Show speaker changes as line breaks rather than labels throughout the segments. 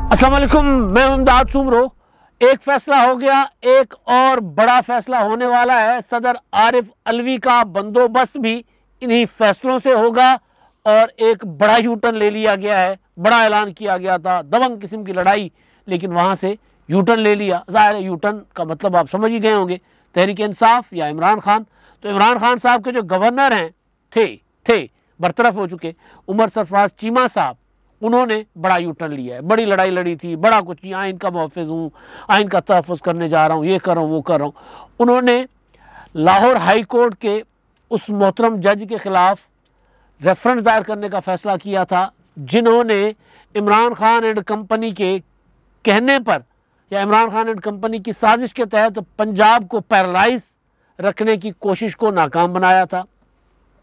अस्सलाम वालेकुम, मैं इमदाद सुमरो। एक फैसला हो गया, एक और बड़ा फैसला होने वाला है। सदर आरिफ अलवी का बंदोबस्त भी इन्हीं फैसलों से होगा और एक बड़ा यूटर्न ले लिया गया है। बड़ा ऐलान किया गया था, दबंग किस्म की लड़ाई, लेकिन वहाँ से यूटर्न ले लिया। ज़ाहिर है यूटर्न का मतलब आप समझ ही गए होंगे, तहरीक इंसाफ या इमरान खान। तो इमरान खान साहब के जो गवर्नर हैं थे बरतरफ हो चुके उमर सरफराज चीमा साहब, उन्होंने बड़ा यूटर्न लिया है। बड़ी लड़ाई लड़ी थी, बड़ा कुछ नहीं, आइन का मुहफ़िज़ हूँ, आइन का तहफ़्फ़ुज़ करने जा रहा हूँ, ये कर रहा हूँ, वो कर रहा हूँ। उन्होंने लाहौर हाई कोर्ट के उस मोहतरम जज के ख़िलाफ़ रेफरेंस दायर करने का फ़ैसला किया था, जिन्होंने इमरान खान एंड कंपनी के कहने पर या इमरान खान एंड कंपनी की साजिश के तहत पंजाब को पैरालाइज रखने की कोशिश को नाकाम बनाया था।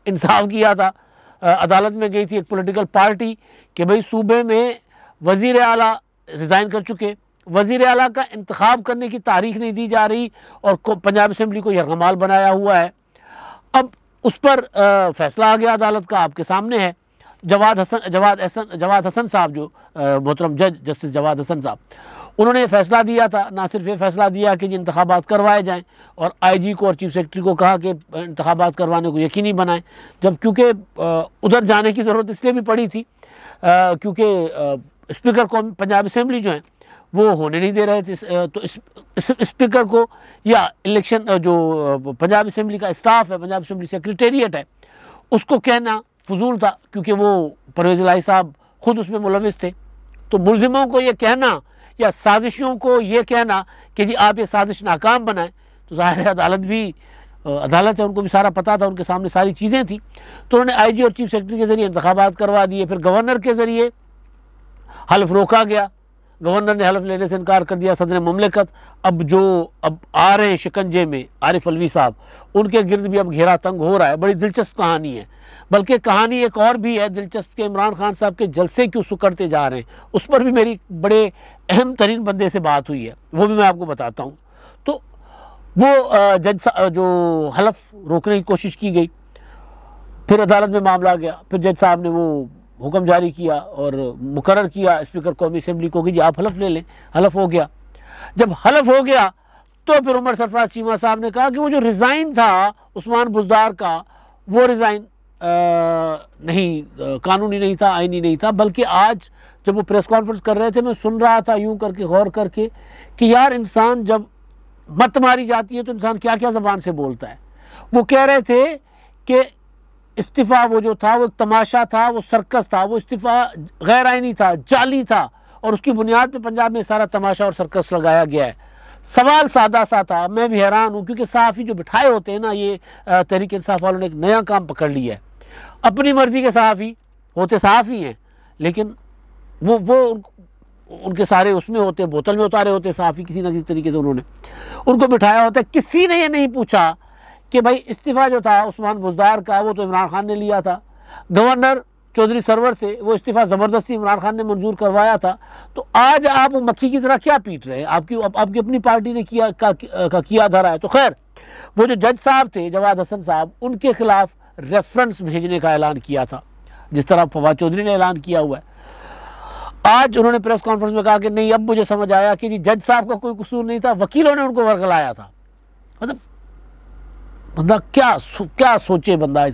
इंसाफ किया था, अदालत में गई थी एक पॉलिटिकल पार्टी कि भाई सूबे में वज़ीर आला रिज़ाइन कर चुके, वज़ीर आला का इंतखाब करने की तारीख नहीं दी जा रही और पंजाब असम्बली को यरगमाल बनाया हुआ है। अब उस पर फैसला आ गया अदालत का, आपके सामने है। जवाद हसन साहब, जो मोहतरम जज जस्टिस जवाद हसन साहब, उन्होंने ये फैसला दिया था। ना सिर्फ ये फैसला दिया कि इंतखाबात करवाए जाएँ और आईजी को और चीफ सेक्रेटरी को कहा कि इंतखाबात करवाने को यकीनी बनाएं, जब क्योंकि उधर जाने की ज़रूरत इसलिए भी पड़ी थी क्योंकि स्पीकर को पंजाब असम्बली जो है वो होने नहीं दे रहे थे। तो स्पीकर को या इलेक्शन जो पंजाब असम्बली का स्टाफ है, पंजाब असम्बली सेक्रेटेरिएट है, उसको कहना फजूल था, क्योंकि वो परवेज़ इलाही साहब खुद उसमें मुलविस थे। तो मुलजिमों को ये कहना या साजिशों को ये कहना कि जी आप ये साजिश नाकाम बनाएं, तो ज़ाहिर है अदालत है, उनको भी सारा पता था, उनके सामने सारी चीज़ें थी। तो उन्होंने आईजी और चीफ सेक्रेटरी के ज़रिए इंतखाबात करवा दिए। फिर गवर्नर के ज़रिए हल्फ रोका गया, गवर्नर ने हल्फ लेने से इनकार कर दिया। सदर मुमलिकत अब आ रहे हैं शिकंजे में आरिफ अलवी साहब, उनके गिर्द भी अब घेरा तंग हो रहा है। बड़ी दिलचस्प कहानी है, बल्कि कहानी एक और भी है दिलचस्प कि इमरान खान साहब के जलसे क्यों सुकड़ते जा रहे हैं। उस पर भी मेरी बड़े अहम तरीन बंदे से बात हुई है, वो भी मैं आपको बताता हूँ। तो वो जज जो हलफ रोकने की कोशिश की गई, फिर अदालत में मामला गया, फिर जज साहब ने वो हुक्म जारी किया और मुकर्रर किया स्पीकर कौमी असम्बली को कि जी आप हलफ ले लें। हलफ हो गया। जब हलफ हो गया तो फिर उमर सरफराज चीमा साहब ने कहा कि वो जो रिज़ाइन था उस्मान बुज़दार का, वो रिज़ाइन नहीं कानूनी नहीं था, आईनी नहीं था। बल्कि आज जब वो प्रेस कॉन्फ्रेंस कर रहे थे, मैं सुन रहा था यूं करके, गौर करके, कि यार इंसान जब मत मारी जाती है तो इंसान क्या क्या ज़बान से बोलता है। वो कह रहे थे कि इस्तीफ़ा वो जो था वो एक तमाशा था, वो सर्कस था, वो इस्तीफ़ा गैर आईनी था, जाली था, और उसकी बुनियाद पे पंजाब में सारा तमाशा और सर्कस लगाया गया है। सवाल सादा सा था। मैं भी हैरान हूँ, क्योंकि सहाफ़ी जो बिठाए होते हैं ना, ये तहरीक इंसाफ वालों ने एक नया काम पकड़ लिया है। अपनी मर्ज़ी के सहाफ़ी होते, सहाफ़ी हैं, लेकिन वो उनके सारे उसमें होते, बोतल में उतारे होते सहाफ़ी, किसी न किसी तरीके से उन्होंने उनको बिठाया होता है। किसी ने ये नहीं पूछा कि भाई इस्तीफ़ा जो था उस्मान बुज़दार का, वो तो इमरान खान ने लिया था। गवर्नर चौधरी सरवर थे, वो इस्तीफ़ा ज़बरदस्ती इमरान खान ने मंजूर करवाया था। तो आज आप मक्खी की तरह क्या पीट रहे हैं? आपकी अपनी पार्टी ने किया धरा है। तो खैर, वो जो जज साहब थे जवाद हसन साहब, उनके खिलाफ रेफरेंस भेजने का ऐलान किया था, जिस तरह फवाद चौधरी ने ऐलान किया हुआ है। आज उन्होंने प्रेस कॉन्फ्रेंस में कहा कि नहीं, अब मुझे समझ आया कि जी जज साहब का कोई कसूर नहीं था, वकीलों ने उनको वर्गलाया था। मतलब बंदा क्या सोचे, बंदा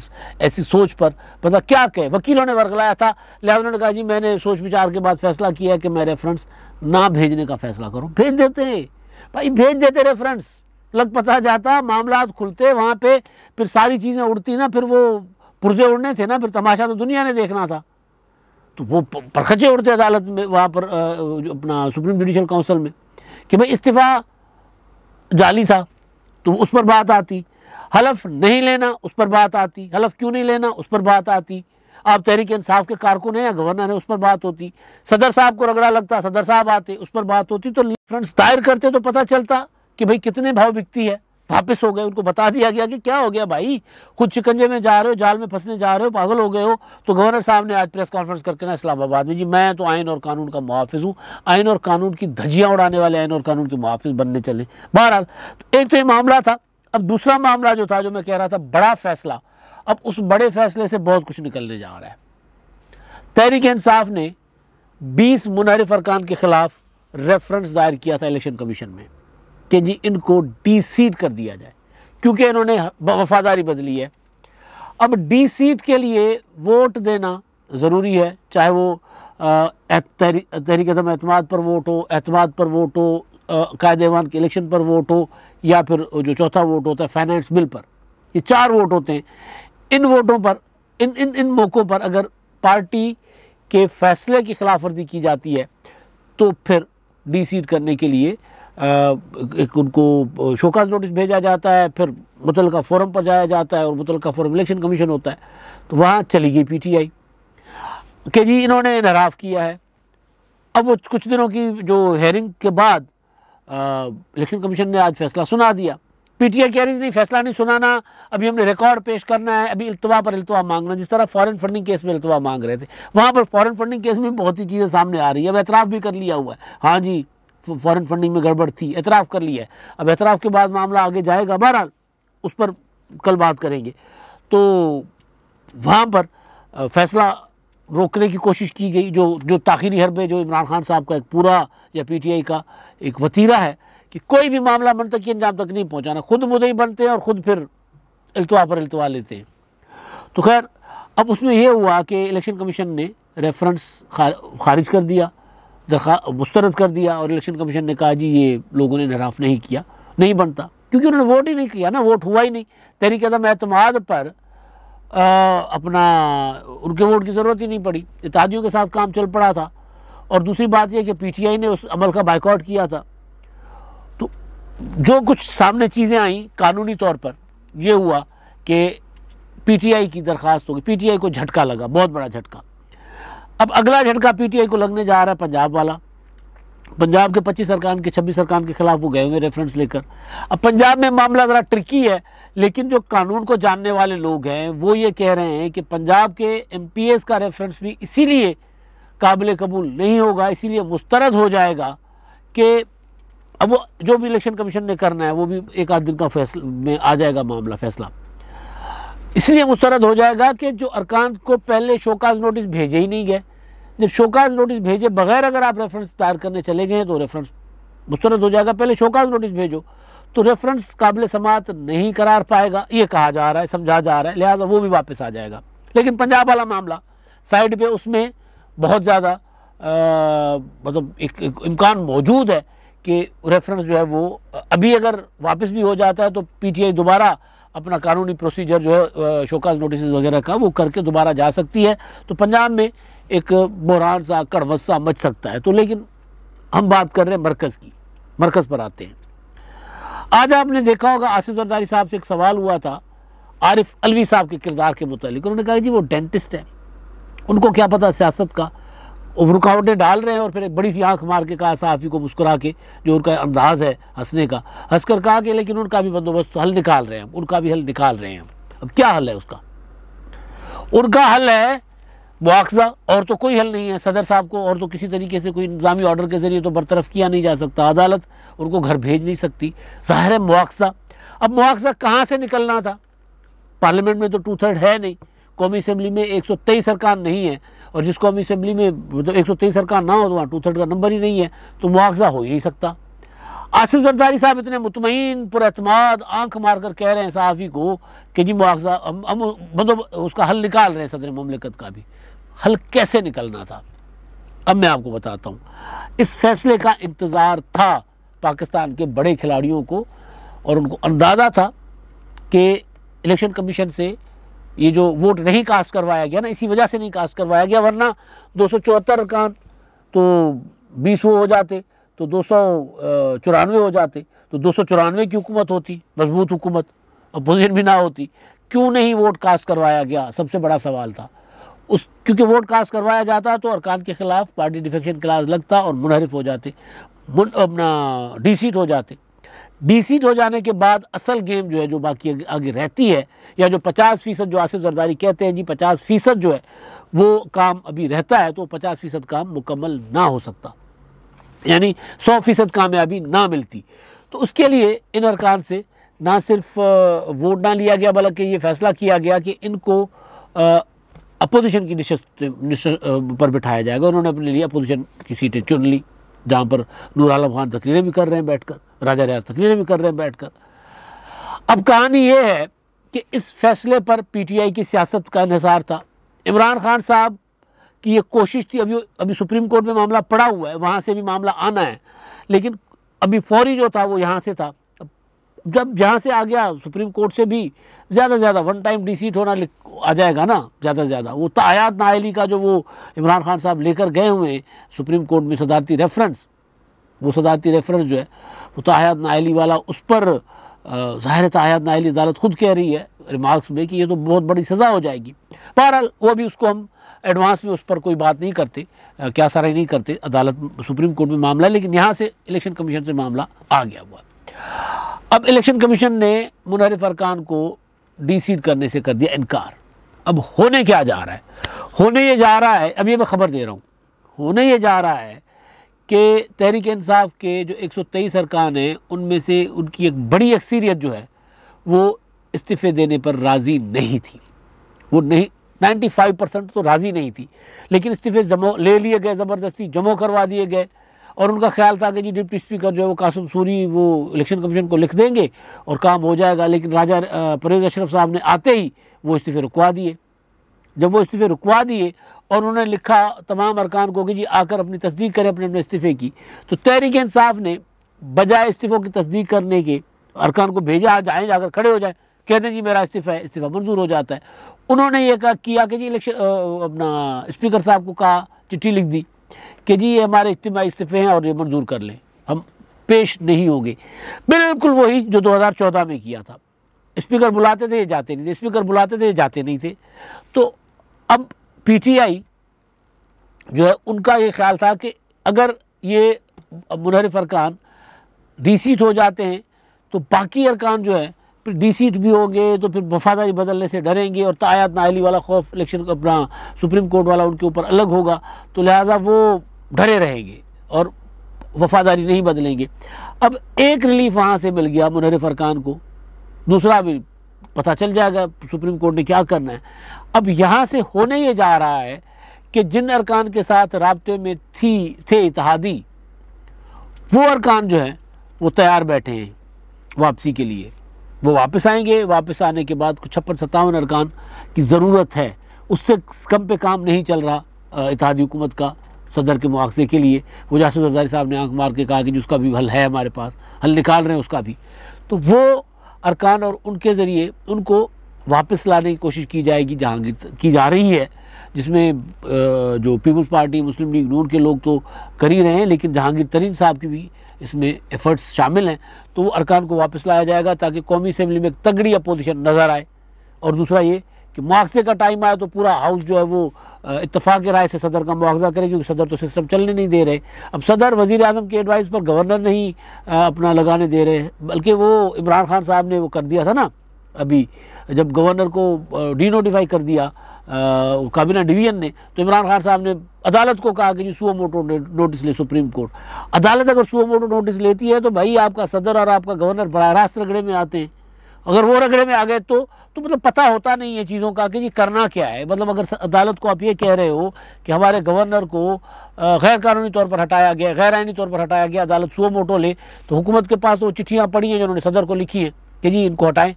ऐसी सोच पर बंदा क्या कहे। वकीलों ने वर्गलाया था, लिहाजा उन्होंने कहा जी मैंने सोच विचार के बाद फैसला किया कि मैं रेफरेंस ना भेजने का फैसला करूं। भेज देते हैं भाई, भेज देते रेफरेंस, लग पता जाता, मामला खुलते, वहाँ पे फिर सारी चीज़ें उड़ती ना, फिर वो पुर्जे उड़ने थे ना, फिर तमाशा तो दुनिया ने देखना था। तो वो परखचे उड़ते अदालत में, वहाँ पर अपना सुप्रीम जुडिशल काउंसिल में, कि भाई इस्तीफ़ा जाली था, तो उस पर बात आती। हलफ नहीं लेना, उस पर बात आती। हलफ क्यों नहीं लेना, उस पर बात आती। आप तहरीक इंसाफ के कारकुन हैं या गवर्नर है, उस पर बात होती। सदर साहब को रगड़ा लगता, सदर साहब आते, उस पर बात होती। तो रेफरेंस दायर करते तो पता चलता कि भाई कितने भाव बिकती है। वापस हो गए, उनको बता दिया गया कि क्या हो गया भाई, खुद शिकंजे में जा रहे हो, जाल में फंसने जा रहे हो, पागल हो गए हो। तो गवर्नर साहब ने आज प्रेस कॉन्फ्रेंस करके ना इस्लामाबाद में, जी मैं तो आइन और कानून का मुहाफिज हूँ, आइन और कानून की धज्जियाँ उड़ाने वाले आइन और कानून के मुहाफिज बनने चले। बहरहाल, तो एक तो ये मामला था। अब दूसरा मामला जो था, जो मैं कह रहा था, बड़ा फैसला, अब उस बड़े फैसले से बहुत कुछ निकलने जा रहा है। तहरीक इंसाफ ने 20 मुनहरिफ अरकान के खिलाफ रेफरेंस दायर किया था इलेक्शन कमीशन में कि जी इनको डी-सीट कर दिया जाए, क्योंकि इन्होंने वफादारी बदली है। अब डी-सीट के लिए वोट देना ज़रूरी है, चाहे वो तहरीक अदम एतमाद पर वोट हो, एतमाद पर वोट हो, कायदेवान के इलेक्शन पर वोट हो, या फिर जो चौथा वोट होता है फाइनेंस बिल पर। ये 4 वोट होते हैं। इन वोटों पर, इन मौक़ों पर अगर पार्टी के फैसले की खिलाफ वर्जी की जाती है तो फिर डी-सीट करने के लिए एक उनको शोकाज नोटिस भेजा जाता है, फिर मुतल्लिका फोरम पर जाया जाता है और मुतल्लिका फोरम इलेक्शन कमीशन होता है। तो वहाँ चली गई PTI कि जी इन्होंने इनहराफ किया है। अब वो कुछ दिनों की जो हेयरिंग के बाद इलेक्शन कमीशन ने आज फैसला सुना दिया। PTI कह रही थी नहीं, फैसला नहीं सुनाना, अभी हमने रिकॉर्ड पेश करना है, अभी इल्तवा पर इल्तवा मांगना, जिस तरह फॉरेन फंडिंग केस में इल्तवा मांग रहे थे। वहाँ पर फॉरेन फंडिंग केस में बहुत सी चीज़ें सामने आ रही है। अब एतराफ़ भी कर लिया हुआ है, हाँ जी फॉरेन फंडिंग में गड़बड़ थी, एतराफ़ कर लिया है। अब एतराफ़ के बाद मामला आगे जाएगा, बहरहाल उस पर कल बात करेंगे। तो वहाँ पर फैसला रोकने की कोशिश की गई। जो ताख़ीरी हरबे जो इमरान खान साहब का एक पूरा या PTI का एक वतीरा है कि कोई भी मामला मनतकी अंजाम तक नहीं पहुँचाना, खुद मुद्दई बनते हैं और ख़ुद फिर इल्तवा पर इल्तवा लेते हैं। तो खैर अब उसमें यह हुआ कि इलेक्शन कमीशन ने रेफरेंस खारिज कर दिया, मुस्तरद कर दिया, और इलेक्शन कमीशन ने कहा जी ये लोगों ने इनहराफ नहीं किया, नहीं बनता, क्योंकि उन्होंने वोट ही नहीं किया ना, वोट हुआ ही नहीं। तहरीक अदम एतमाद पर अपना उनके वोट की ज़रूरत ही नहीं पड़ी, इत्तेहादियों के साथ काम चल पड़ा था। और दूसरी बात यह कि PTI ने उस अमल का बाइकआउट किया था। तो जो कुछ सामने चीज़ें आई कानूनी तौर पर, यह हुआ कि PTI की दरख्वास्त होगी, PTI को झटका लगा, बहुत बड़ा झटका। अब अगला झटका PTI को लगने जा रहा है पंजाब वाला। पंजाब के 25 अरकान के 26 अरकान के खिलाफ वो गए हुए रेफरेंस लेकर। अब पंजाब में मामला ज़रा ट्रिकी है, लेकिन जो कानून को जानने वाले लोग हैं वो ये कह रहे हैं कि पंजाब के MPs का रेफरेंस भी इसीलिए काबिल कबूल नहीं होगा, इसीलिए मुस्तरद हो जाएगा कि अब वो जो भी इलेक्शन कमीशन ने करना है वो भी एक आध दिन का फैसला में आ जाएगा मामला, फैसला इसलिए मुस्तरद हो जाएगा कि जो अरकान को पहले शोकाज नोटिस भेजे ही नहीं गए। जब शोकाज नोटिस भेजे बगैर अगर आप रेफरेंस दायर करने चले गए तो रेफरेंस मुस्तरद हो जाएगा। पहले शोकाज नोटिस भेजो तो रेफरेंस काबिल समात नहीं करार पाएगा, ये कहा जा रहा है, समझा जा रहा है, लिहाजा वो भी वापस आ जाएगा। लेकिन पंजाब वाला मामला साइड पे, उसमें बहुत ज़्यादा मतलब एक इम्कान मौजूद है कि रेफरेंस जो है वो अभी अगर वापस भी हो जाता है तो PTI दोबारा अपना कानूनी प्रोसीजर जो है शोकाज नोटिस वगैरह का वो करके दोबारा जा सकती है। तो पंजाब में एक बहरान सा, कड़वत सा मच सकता है। तो लेकिन हम बात कर रहे हैं मरकज़ की, मरकज़ पर आते हैं। आज आपने देखा होगा आसिफ जरदारी साहब से एक सवाल हुआ था आरिफ अलवी साहब के किरदार के मुतालिक। उन्होंने कहा जी वो डेंटिस्ट है, उनको क्या पता सियासत का, वो रुकावटें डाल रहे हैं। और फिर एक बड़ी सी आंख मार के कहा सहाफ़ी को मुस्कुरा के, जो उनका अंदाज़ है हंसने का, हंसकर कहा कि लेकिन उनका भी बंदोबस्त हल निकाल रहे हैं, उनका भी हल निकाल रहे हैं। अब क्या हल है उसका? उनका हल है मुआवजा, और तो कोई हल नहीं है। सदर साहब को और तो किसी तरीके से कोई इंतजामी ऑर्डर के ज़रिए तो बरतरफ किया नहीं जा सकता, अदालत उनको घर भेज नहीं सकती, ज़ाहिर है मुआवजा। अब मुआवजा कहाँ से निकलना था? पार्लियामेंट में तो 2/3 है नहीं, कौमी असम्बली में 123 अरकान नहीं है, और जिस कौमी असम्बली में 123 अरकान ना हो तो वहाँ 2/3 का नंबर ही नहीं है, तो मुआवजा हो ही नहीं सकता। आसिफ जरदारी साहब इतने मुतमईन पुरएतमाद आंख मारकर कह रहे हैं सहाफ़ी को कि जी मुआवजा हम मतलब उसका हल निकाल रहे हैं। सदर मुमलिकत का भी हल कैसे निकलना था, अब मैं आपको बताता हूँ। इस फैसले का इंतज़ार था पाकिस्तान के बड़े खिलाड़ियों को, और उनको अंदाज़ा था कि इलेक्शन कमीशन से ये जो वोट नहीं कास्ट करवाया गया ना, इसी वजह से नहीं कास्ट करवाया गया, वरना 274 अरकान तो 20 वो हो जाते तो 294 हो जाते, तो 294 की हुकूमत होती, मजबूत हुकूमत, अपोजिशन भी ना होती। क्यों नहीं वोट कास्ट करवाया गया, सबसे बड़ा सवाल था। क्योंकि वोट कास्ट करवाया जाता तो अरकान के खिलाफ पार्टी डिफेक्शन क्लास लगता और मुनहरिफ हो जाते, अपना डी-सीट हो जाते। डी-सीट हो जाने के बाद असल गेम जो है जो बाकी आगे रहती है, या जो 50% जो आसिफ जरदारी कहते हैं जी 50% जो है वो काम अभी रहता है, तो 50% काम मुकम्मल ना हो सकता, यानी 100% कामयाबी ना मिलती। तो उसके लिए इन अरकान से ना सिर्फ वोट ना लिया गया, बल्कि ये फैसला किया गया कि इनको अपोजिशन की पर बिठाया जाएगा। उन्होंने अपने लिए अपोजिशन की सीटें चुन ली, जहाँ पर नूर आलम खान तकरीरें भी कर रहे हैं बैठकर, राजा रियाज तकरीरें भी कर रहे हैं बैठकर। अब कहानी ये है कि इस फैसले पर पीटीआई की सियासत का इन्हिसार था। इमरान खान साहब की ये कोशिश थी, अभी सुप्रीम कोर्ट में मामला पड़ा हुआ है, वहाँ से भी मामला आना है, लेकिन अभी फौरी जो था वो यहाँ से था। जब यहाँ से आ गया सुप्रीम कोर्ट से भी ज़्यादा से ज़्यादा वन टाइम डिसीट होना आ जाएगा ना, ज़्यादा से ज़्यादा वो तायात नाअहली का जो वो इमरान खान साहब लेकर गए हुए हैं सुप्रीम कोर्ट में सदारती रेफरेंस, वो सदारती रेफरेंस जो है वो तायात नाअहली वाला, उस पर ज़ाहिर तायात नाअहली अदालत खुद कह रही है रिमार्क्स में कि ये तो बहुत बड़ी सज़ा हो जाएगी। बहरहाल वो भी उसको हम एडवांस में उस पर कोई बात नहीं करते, क्या सारा नहीं करते, अदालत सुप्रीम कोर्ट में मामला है, लेकिन यहाँ से इलेक्शन कमीशन से मामला आ गया हुआ। अब इलेक्शन कमीशन ने मुनहरिफ अरकान को डीसीट करने से कर दिया इनकार। अब होने क्या जा रहा है, होने ये जा रहा है, अब ये मैं खबर दे रहा हूँ, होने ये जा रहा है कि तहरीक इंसाफ के जो 123 अरकान हैं उनमें से उनकी एक बड़ी अक्सरियत जो है वो इस्तीफ़े देने पर राज़ी नहीं थी। वो नहीं 95% तो राज़ी नहीं थी, लेकिन इस्तीफ़े जमा ले लिए गए, ज़बरदस्ती जमा करवा दिए गए, और उनका ख्याल था कि जी डिप्टी स्पीकर जो है वो कासिम सूरी वो इलेक्शन कमीशन को लिख देंगे और काम हो जाएगा। लेकिन राजा परवेज़ अशरफ साहब ने आते ही वो इस्तीफ़े रुकवा दिए। जब वो इस्तीफ़े रुकवा दिए और उन्होंने लिखा तमाम अरकान को कि जी आकर अपनी तस्दीक करें अपने अपने इस्तीफ़े की, तो तहरीक इंसाफ ने बजाय इस्तीफ़ों की तस्दीक करने के अरकान को भेजा, जाएँ जाकर खड़े हो जाए, कहते हैं जी मेरा इस्तीफ़ा है, इस्तीफ़ा मंजूर हो जाता है। उन्होंने ये किया कि जी इलेक्शन अपना स्पीकर साहब को कहा, चिट्ठी लिख दी कि जी ये हमारे इज्तिमाई इस्तीफ़े हैं और ये मंजूर कर लें, हम पेश नहीं होंगे। बिल्कुल वही जो 2014 में किया था, स्पीकर बुलाते थे ये जाते नहीं थे, स्पीकर बुलाते थे ये जाते नहीं थे। तो अब पीटीआई जो है उनका ये ख्याल था कि अगर ये मुनहरिफ अरकान डीसीट हो जाते हैं तो बाकी अरकान जो है फिर डीसीट भी होंगे, तो फिर वफादारी बदलने से डरेंगे और तायात नाअहली वाला खौफ इलेक्शन का अपना सुप्रीम कोर्ट वाला उनके ऊपर अलग होगा, तो लिहाजा वो डरे रहेंगे और वफादारी नहीं बदलेंगे। अब एक रिलीफ वहाँ से मिल गया मुनहरिफ अरकान को, दूसरा भी पता चल जाएगा सुप्रीम कोर्ट ने क्या करना है। अब यहाँ से होने ये जा रहा है कि जिन अरकान के साथ राब्ते में थे इत्तेहादी, वो अरकान जो हैं वो तैयार बैठे हैं वापसी के लिए, वो वापस आएंगे। वापस आने के बाद कुछ 56-57 अरकान की ज़रूरत है, उससे कम पे काम नहीं चल रहा इत्तेहादी हुकूमत का सदर के मुआवजे के लिए। वो जासिर जरदारी साहब ने आंख मार के कहा कि जिसका भी हल है हमारे पास, हल निकाल रहे हैं उसका भी, तो वो अरकान और उनके ज़रिए उनको वापस लाने की कोशिश की जाएगी, जहांगीर की जा रही है, जिसमें जो पीपल्स पार्टी, मुस्लिम लीग नून के लोग तो कर ही रहे हैं, लेकिन जहांगीर तरीन साहब की भी इसमें एफर्ट्स शामिल हैं। तो वो अरकान को वापस लाया जाएगा ताकि कौमी असम्बली में एक तगड़ी अपोजिशन नज़र आए। और दूसरा ये कि मुआवजे का टाइम आए तो पूरा हाउस जो है वो इत्तफाक राय से सदर का मुआवजा करे, क्योंकि सदर तो सिस्टम चलने नहीं दे रहे। अब सदर वज़ीर आज़म के एडवाइस पर गवर्नर नहीं अपना लगाने दे रहे, बल्कि वो इमरान खान साहब ने वो कर दिया था ना, अभी जब गवर्नर को डी नोटिफाई कर दिया काबीना डिवीजन ने, तो इमरान खान साहब ने अदालत को कहा कि जी सुओ मोटो नोटिस ले सुप्रीम कोर्ट। अदालत अगर सुओ मोटो नोटिस लेती है तो भाई आपका सदर और आपका गवर्नर बराह रास्त रगड़े में आते हैं। अगर वो रगड़े में आ गए तो मतलब पता होता नहीं है चीज़ों का कि जी करना क्या है। मतलब अगर अदालत को आप ये कह रहे हो कि हमारे गवर्नर को गैर कानूनी तौर पर हटाया गया, गैर आइनी तौर पर हटाया गया, अदालत सुओ मोटो ले, तो हुकूमत के पास वो चिट्ठियाँ पड़ी हैं जिन्होंने सदर को लिखी हैं कि जी इनको हटाएं।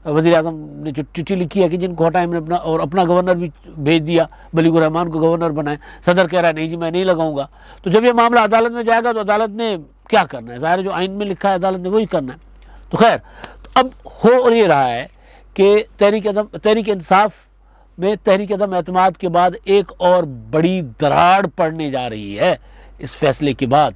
वज़ीर आज़म ने जो चिट्ठी लिखी है कि जिनको हटाएं, मैंने अपना और अपना गवर्नर भी भेज दिया, बलीगुर रहमान को गवर्नर बनाए। सदर कह रहा है नहीं जी मैं नहीं लगाऊंगा। तो जब ये मामला अदालत में जाएगा तो अदालत ने क्या करना है, ज़ाहिर जो आइन में लिखा है अदालत ने वही करना है। तो खैर अब हो ये रहा है कि तहरीक इंसाफ में तहरीक अदम एतमाद के बाद एक और बड़ी दरार पड़ने जा रही है इस फैसले के बाद।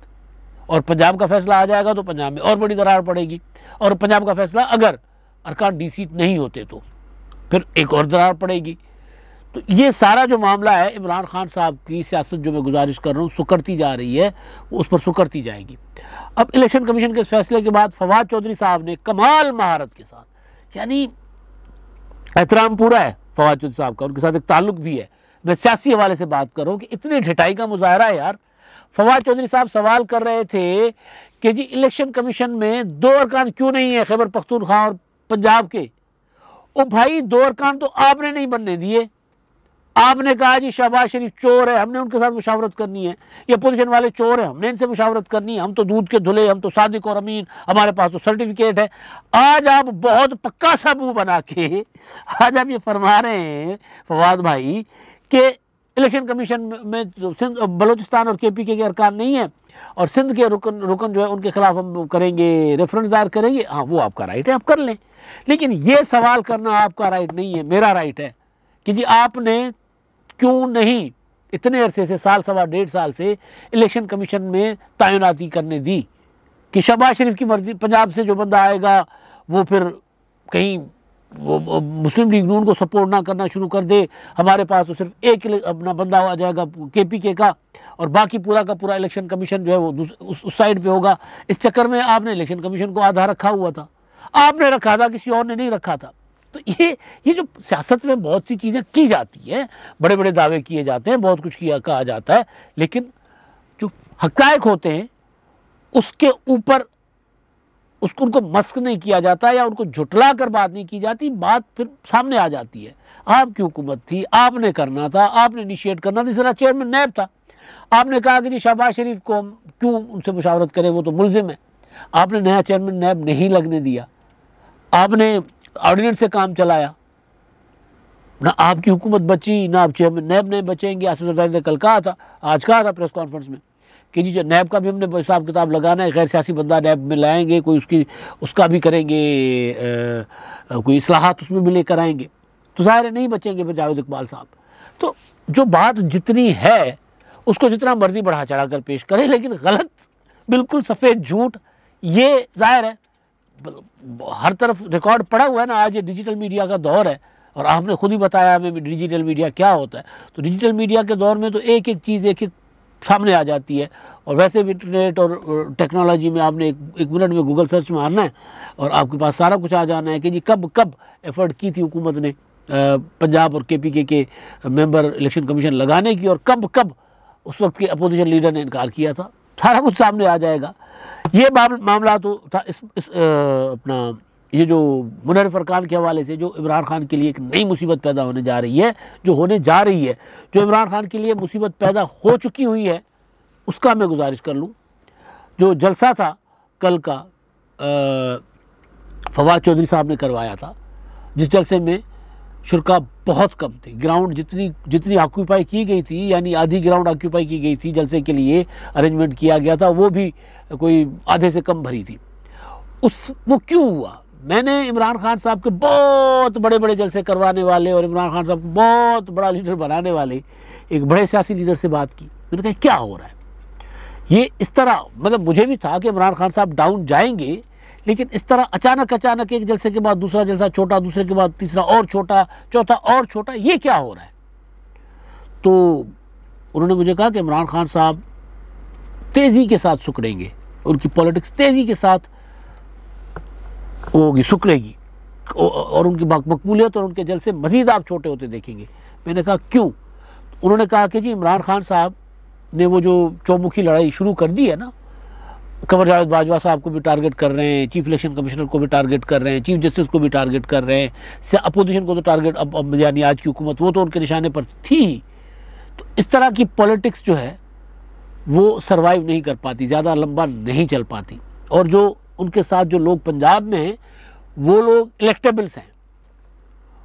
और पंजाब का फैसला आ जाएगा तो पंजाब में और बड़ी दरार पड़ेगी, और पंजाब का फैसला अगर अरकान डीसीट नहीं होते तो फिर एक और दरार पड़ेगी। तो ये सारा जो मामला है, इमरान खान साहब की सियासत जो मैं गुजारिश कर रहा हूँ सुकड़ती जा रही है, उस पर सुकड़ती जाएगी। अब इलेक्शन कमीशन के इस फैसले के बाद फवाद चौधरी साहब ने कमाल महारत के साथ, यानी एहतराम पूरा है फवाद चौधरी साहब का, उनके साथ एक ताल्लुक भी है, मैं सियासी हवाले से बात कर रहा हूँ कि इतनी ढिठाई का मुजाहरा है यार। फवाद चौधरी साहब सवाल कर रहे थे कि जी इलेक्शन कमीशन में 2 अरकान क्यों नहीं है खैबर पख्तूनख्वा और पंजाब के। ओ भाई 2 अरकान तो आपने नहीं बनने दिए, आपने कहा जी शहबाज शरीफ चोर है, हमने उनके साथ मुशावरत करनी है, ये अपोजिशन वाले चोर है, हमने इनसे मुशावरत करनी है, हम तो दूध के धुले, हम तो सादिक और अमीन, हमारे पास तो सर्टिफिकेट है। आज आप बहुत पक्का सा मुंह बना के आज आप ये फरमा रहे हैं फवाद भाई कि इलेक्शन कमीशन में सिंध, बलूचिस्तान और KPK के अरकान नहीं है और सिंध के रुकन जो है उनके खिलाफ हम करेंगे, रेफरेंस दायर करेंगे। हाँ, वो आपका राइट है, आप कर लें, लेकिन ये सवाल करना आपका राइट नहीं है, मेरा राइट है कि जी आपने क्यों नहीं इतने अरसे से, साल सवा डेढ़ साल से इलेक्शन कमीशन में तैनाती करने दी कि शहबाज शरीफ की मर्जी, पंजाब से जो बंदा आएगा वो फिर कहीं वो मुस्लिम लीग नून को सपोर्ट ना करना शुरू कर दे, हमारे पास तो सिर्फ एक अपना बंदा आ जाएगा KPK का और बाकी पूरा का पूरा इलेक्शन कमीशन जो है वो उस साइड पे होगा। इस चक्कर में आपने इलेक्शन कमीशन को आधा रखा हुआ था, आपने रखा था, किसी और ने नहीं रखा था। तो ये जो सियासत में बहुत सी चीज़ें की जाती हैं, बड़े बड़े दावे किए जाते हैं, बहुत कुछ कहा जाता है, लेकिन जो हक़ाइक़ होते हैं उसके ऊपर उनको मस्क नहीं किया जाता या उनको झुटला कर बात नहीं की जाती, बात फिर सामने आ जाती है। आपकी हुकूमत थी, आपने करना था, आपने इनिशिएट करना था। तीसरा चेयरमैन नैब था, आपने कहा कि जी शहबाज शरीफ को हम क्यों उनसे मुशावरत करें, वो तो मुलजिम है। आपने नया चेयरमैन नैब नहीं लगने दिया, आपने ऑर्डिनेंस से काम चलाया, ना आपकी हुकूमत बची, ना आप चेयरमैन नैब नहीं बचेंगे। आसिफ जरदारी ने कल कहा था, आज कहा था प्रेस कॉन्फ्रेंस में कि जी नैब का भी हमने हिसाब किताब लगाना है, गैर सियासी बंदा नैब में लाएंगे, कोई उसका भी करेंगे, कोई इस्लाहात उसमें भी लेकर आएंगे, तो ज़ाहिर है नहीं बचेंगे फिर जावेद इकबाल साहब। तो जो बात जितनी है उसको जितना मर्जी बढ़ा चढ़ा कर पेश करें, लेकिन गलत, बिल्कुल सफ़ेद झूठ, ये ज़ाहिर है हर तरफ रिकॉर्ड पड़ा हुआ है ना। आज ये डिजिटल मीडिया का दौर है और आपने खुद ही बताया हमें डिजिटल मीडिया क्या होता है। तो डिजिटल मीडिया के दौर में तो एक एक चीज़ एक एक सामने आ जाती है, और वैसे भी इंटरनेट और टेक्नोलॉजी में आपने एक मिनट में गूगल सर्च मारना है और आपके पास सारा कुछ आ जाना है कि जी कब कब एफर्ट की थी हुकूमत ने पंजाब और KPK के मेंबर इलेक्शन कमीशन लगाने की, और कब कब उस वक्त के अपोजिशन लीडर ने इनकार किया था, सारा कुछ सामने आ जाएगा। ये मामला तो था इस अपना ये जो मुनव्वर अरकान के हवाले से, जो इमरान खान के लिए एक नई मुसीबत पैदा होने जा रही है, जो होने जा रही है, जो इमरान खान के लिए मुसीबत पैदा हो चुकी हुई है, उसका मैं गुजारिश कर लूँ। जो जलसा था कल का फवाद चौधरी साहब ने करवाया था, जिस जलसे में शुरका बहुत कम थे, ग्राउंड जितनी ऑक्यूपाई की गई थी, यानी आधी ग्राउंड ऑक्यूपाई की गई थी, जलसे के लिए अरेंजमेंट किया गया था, वो भी कोई आधे से कम भरी थी। वो क्यों हुआ? मैंने इमरान खान साहब के बहुत बड़े बड़े जलसे करवाने वाले और इमरान खान साहब को बहुत बड़ा लीडर बनाने वाले एक बड़े सियासी लीडर से बात की। मैंने कहा क्या हो रहा है ये इस तरह, मतलब मुझे भी था कि इमरान खान साहब डाउन जाएंगे, लेकिन इस तरह अचानक एक जलसे के बाद दूसरा जलसा छोटा, दूसरे के बाद तीसरा और छोटा, चौथा और छोटा, ये क्या हो रहा है? तो उन्होंने मुझे कहा कि इमरान खान साहब तेज़ी के साथ सुकड़ेंगे, उनकी पॉलिटिक्स तेज़ी के साथ होगी, सुकड़ेगी, और उनकी मकबूलियत और उनके जलसे मज़ीद आप छोटे होते देखेंगे। मैंने कहा क्यों? उन्होंने कहा कि जी इमरान खान साहब ने वो जो चौमुखी लड़ाई शुरू कर दी है ना, कंवर जावेद बाजवा साहब को भी टारगेट कर रहे हैं, चीफ इलेक्शन कमिश्नर को भी टारगेट कर रहे हैं, चीफ जस्टिस को भी टारगेट कर रहे हैं, अपोजिशन को तो टारगेट अब यानी आज की हुकूमत वो तो उनके निशाने पर थी। तो इस तरह की पॉलिटिक्स जो है वो सरवाइव नहीं कर पाती, ज़्यादा लंबा नहीं चल पाती, और जो उनके साथ जो लोग पंजाब में हैं वो लोग इलेक्टेबल्स हैं,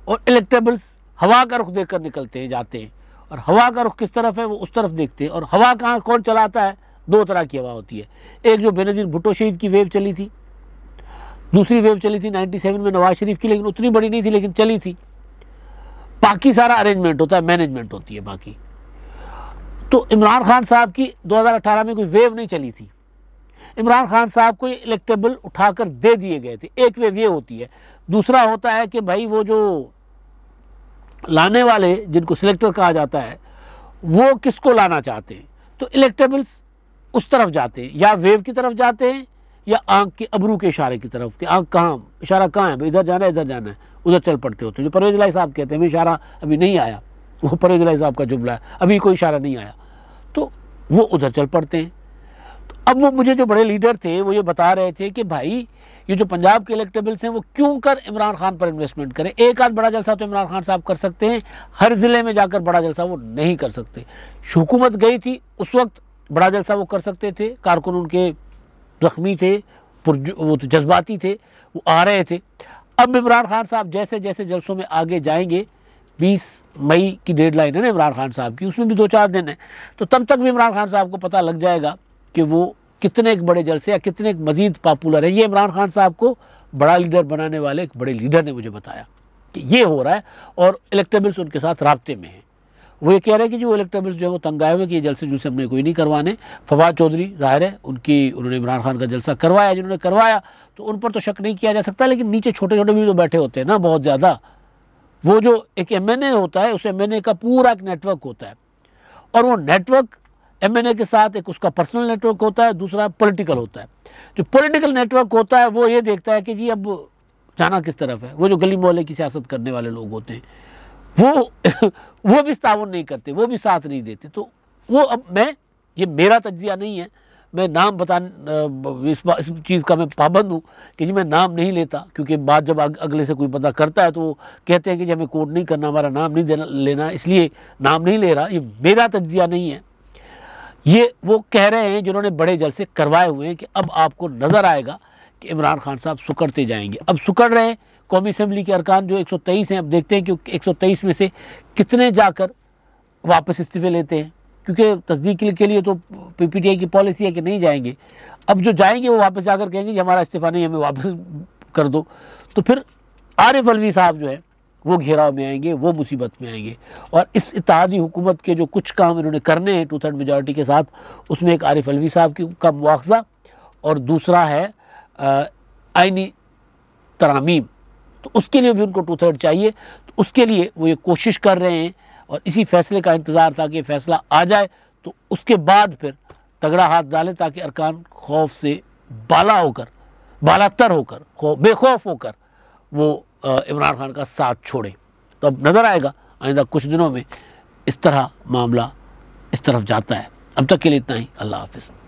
और इलेक्टेबल्स हवा का रुख देकर निकलते हैं, जाते हैं, और हवा का रुख किस तरफ है वो उस तरफ देखते हैं। और हवा कहाँ कौन चलाता है? दो तरह की हवा होती है, एक जो बेनज़ीर भुट्टो शहीद की वेव चली थी, दूसरी वेव चली थी 97 में नवाज शरीफ की, लेकिन उतनी बड़ी नहीं थी, लेकिन चली थी। बाकी सारा अरेंजमेंट होता है, मैनेजमेंट होती है बाकी। तो इमरान खान साहब की 2018 में कोई वेव नहीं चली थी, इमरान खान साहब को इलेक्टेबल उठाकर दे दिए गए थे। एक वेव ये होती है, दूसरा होता है कि भाई वो जो लाने वाले जिनको सिलेक्टर कहा जाता है वो किसको लाना चाहते हैं, तो इलेक्टेबल्स उस तरफ जाते हैं, या वेव की तरफ जाते हैं या आंख के अबरू के इशारे की तरफ, कि आंख कहाँ, इशारा कहाँ है, इधर जाना है, इधर जाना है, उधर चल पड़ते होते हैं। जो परवेज़ इलाही साहब कहते हैं हमें इशारा अभी नहीं आया, वो परवेज़ इलाही साहब का जुमला है, अभी कोई इशारा नहीं आया, तो वो उधर चल पड़ते हैं। तो अब वो मुझे जो बड़े लीडर थे वो ये बता रहे थे कि भाई ये जो पंजाब के इलेक्टेबल्स हैं वो क्यों कर इमरान खान पर इन्वेस्टमेंट करें। एक आध बड़ा जलसा तो इमरान खान साहब कर सकते हैं, हर ज़िले में जाकर बड़ा जलसा वो नहीं कर सकते। हुकूमत गई थी उस वक्त बड़ा जलसा वो कर सकते थे, कारकुन उनके ज़ख्मी थे, वो तो जज्बाती थे, वो आ रहे थे। अब इमरान खान साहब जैसे जैसे जलसों में आगे जाएंगे, 20 मई की डेडलाइन है ना इमरान खान साहब की, उसमें भी 2-4 दिन है, तो तब तक भी इमरान खान साहब को पता लग जाएगा कि वो कितने एक बड़े जलसे या कितने एक मज़ीद पॉपुलर है। ये इमरान खान साहब को बड़ा लीडर बनाने वाले एक बड़े लीडर ने मुझे बताया कि ये हो रहा है और इलेक्टेबल्स उनके साथ राब्ते में हैं। वो ये कह रहे हैं कि जो इलेक्टेबल्स जो है वो तंग आए हुए कि ये जलसे जुलसे हमने कोई नहीं करवाने। फवाद चौधरी ज़ाहिर है उन्होंने इमरान खान का जलसा करवाया, जिन्होंने करवाया तो उन पर तो शक नहीं किया जा सकता, लेकिन नीचे छोटे छोटे भी तो बैठे होते हैं ना बहुत ज़्यादा। वो जो एक MNA होता है, उस MNA का पूरा एक नेटवर्क होता है, और वो नेटवर्क MNA के साथ एक उसका पर्सनल नेटवर्क होता है, दूसरा पॉलिटिकल होता है। जो पॉलिटिकल नेटवर्क होता है वो ये देखता है कि जी अब जाना किस तरफ है। वो जो गली मोहल्ले की सियासत करने वाले लोग होते हैं वो भी ताउन नहीं करते, वो भी साथ नहीं देते। तो वो अब ये मेरा तज्जिया नहीं है, मैं नाम इस चीज़ का मैं पाबंद हूँ कि जी मैं नाम नहीं लेता, क्योंकि बात जब अगले से कोई बंदा करता है तो वो कहते हैं कि जी हमें कोट नहीं करना, हमारा नाम नहीं लेना, इसलिए नाम नहीं ले रहा। ये मेरा तज्जिया नहीं है, ये वो कह रहे हैं जिन्होंने बड़े जलसे करवाए हुए हैं कि अब आपको नज़र आएगा कि इमरान खान साहब सुकड़ते जाएंगे। अब सुकड़ रहे हैं कौमी असम्बली के अरकान जो 123 हैं। अब देखते हैं कि 123 में से कितने जाकर वापस इस्तीफे लेते हैं, क्योंकि तस्दीक के लिए तो PTI की पॉलिसी है कि नहीं जाएंगे। अब जो जाएंगे वो वापस जाकर कहेंगे कि हमारा इस्तीफ़ा नहीं, हमें वापस कर दो। तो फिर आरिफ अलवी साहब जो है वो घेराव में आएंगे, वो मुसीबत में आएंगे। और इस इत्तेहादी हुकूमत के जो कुछ काम इन्होंने करने हैं 2/3 मेजॉरिटी के साथ, उसमें एक आरिफ अलवी साहब का मुआवजा और दूसरा है आइनी तरामीम। तो उसके लिए भी उनको 2/3 चाहिए। तो उसके लिए वो ये कोशिश कर रहे हैं और इसी फैसले का इंतज़ार था कि फैसला आ जाए तो उसके बाद फिर तगड़ा हाथ डालें, ताकि अरकान खौफ से बालातर होकर बेखौफ होकर वो इमरान खान का साथ छोड़े। तो अब नज़र आएगा आइंदा कुछ दिनों में इस तरह मामला इस तरफ जाता है। अब तक के लिए इतना ही। अल्लाह हाफ़िज़।